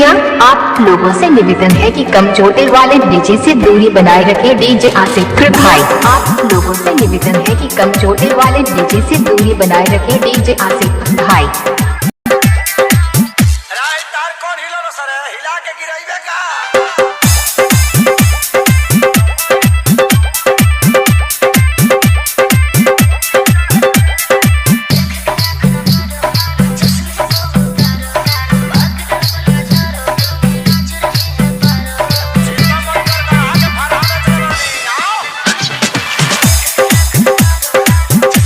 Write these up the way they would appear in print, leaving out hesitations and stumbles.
कृपया आप लोगों से निवेदन है कि कम चोटिल वाले डीजे से दूरी बनाए रखें। डीजे आसिफ भाई, आप लोगों से निवेदन है कि कम चोटिल वाले डीजे से दूरी बनाए रखें। डीजे आसिफ भाई।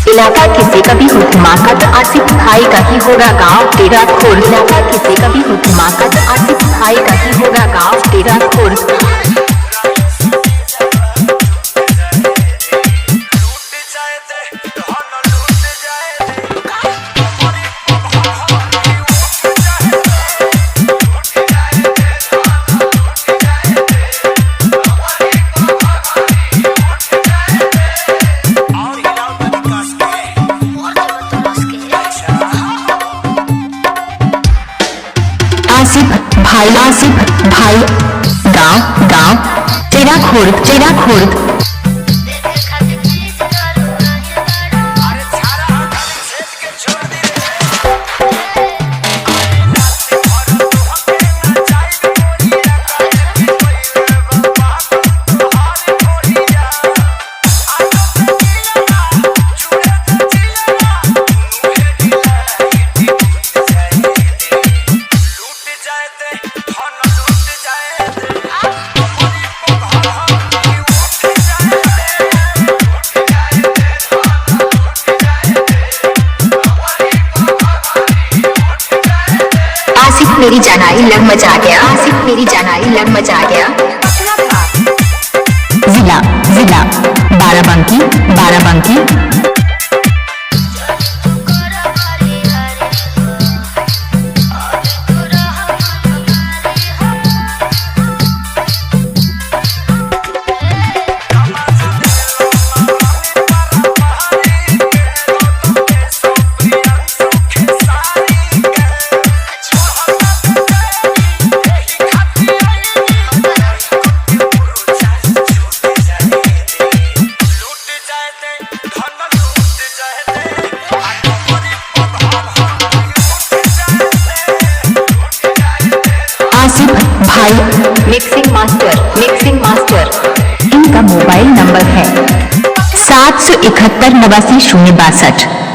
इलाका किसी का भी हो धमाका तो आसिफ भाई का ही होगा। गाँव तेरा खोर। इलाका किसी का भी हो धमाका तो आसिफ भाई का ही होगा। गाँव तेरा खोर। आसिफ भाई, गाँव तेरा खोर। मेरी जानाई लग मचा गया। आसिफ मेरी जानाई लग मचा गया। जिला बाराबंकी। आसिफ भाई मिक्सिंग मास्टर। इनका मोबाइल नंबर है 771 89 062।